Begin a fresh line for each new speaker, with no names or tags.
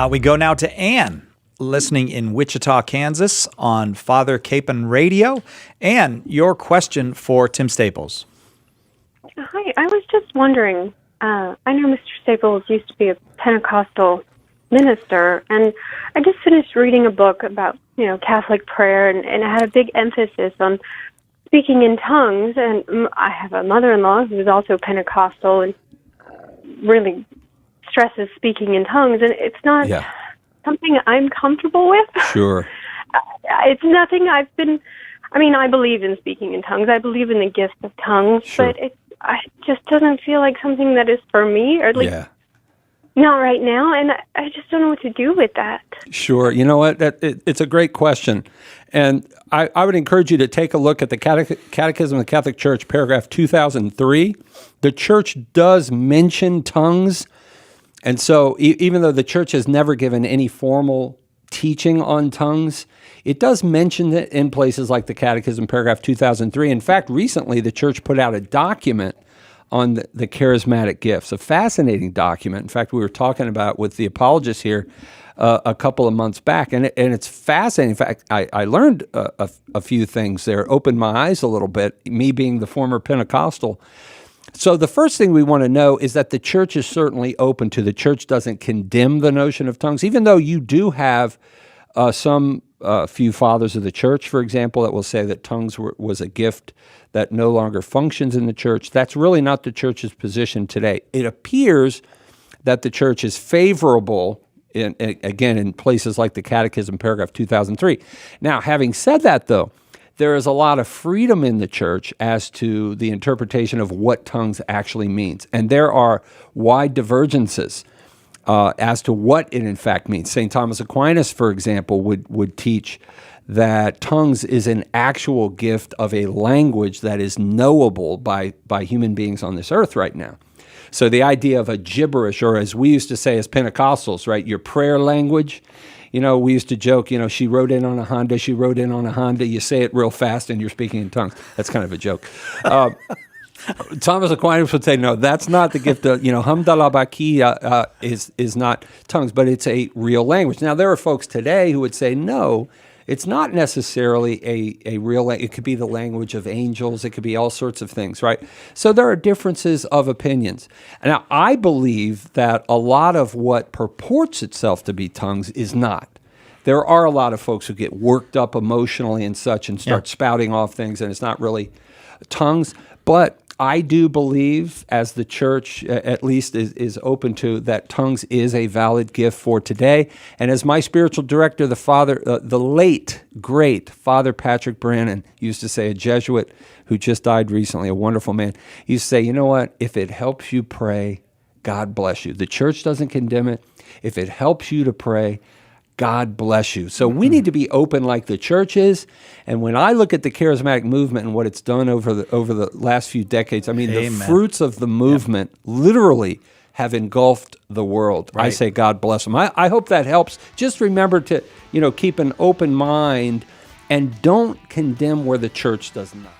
We go now to Ann, listening in Wichita, Kansas on Father Capon Radio. Ann, your question for Tim Staples.
Hi, I was just wondering, I know Mr. Staples used to be a Pentecostal minister, and I just finished reading a book about, Catholic prayer, and it had a big emphasis on speaking in tongues, and I have a mother-in-law who is also Pentecostal and really stresses speaking in tongues, and it's not something I'm comfortable with.
Sure.
It's nothing I believe in speaking in tongues. I believe in the gift of tongues,
sure.
but it just doesn't feel like something that is for me, or at least not right now, and I just don't know what to do with that.
Sure. You know what? It's a great question. And I would encourage you to take a look at the Catechism of the Catholic Church, paragraph 2003. The Church does mention tongues. And so even though the Church has never given any formal teaching on tongues, it does mention it in places like the Catechism, paragraph 2003. In fact, recently the Church put out a document on the charismatic gifts, a fascinating document. In fact, we were talking about with the apologist here a couple of months back, and it's fascinating. In fact, I learned a few things there, opened my eyes a little bit, me being the former Pentecostal. So the first thing we want to know is that the Church is certainly open to. The Church doesn't condemn the notion of tongues, even though you do have some few fathers of the Church, for example, that will say that tongues was a gift that no longer functions in the Church. That's really not the Church's position today. It appears that the Church is favorable, again, in places like the Catechism, paragraph 2003. Now, having said that, though, there is a lot of freedom in the Church as to the interpretation of what tongues actually means. And there are wide divergences as to what it in fact means. St. Thomas Aquinas, for example, would teach that tongues is an actual gift of a language that is knowable by human beings on this earth right now. So the idea of a gibberish, or as we used to say as Pentecostals, right, your prayer language. We used to joke, she rode in on a Honda, she rode in on a Honda. You say it real fast and you're speaking in tongues. That's kind of a joke. Thomas Aquinas would say, no, that's not the gift of, hamdalabakia is not tongues, but it's a real language. Now, there are folks today who would say, no, it's not necessarily a real language. It could be the language of angels. It could be all sorts of things, right? So there are differences of opinions. Now, I believe that a lot of what purports itself to be tongues is not. There are a lot of folks who get worked up emotionally and such and start spouting off things, and it's not really tongues. But I do believe, as the Church at least is open to, that tongues is a valid gift for today. And as my spiritual director, the late, great Father Patrick Brannon used to say, a Jesuit who just died recently, a wonderful man, he used to say, you know what, if it helps you pray, God bless you. The Church doesn't condemn it. If it helps you to pray, God bless you. So we need to be open like the Church is. And when I look at the charismatic movement and what it's done over the last few decades, I mean, the fruits of the movement literally have engulfed the world. Right. I say God bless them. I hope that helps. Just remember to, keep an open mind and don't condemn where the Church does not.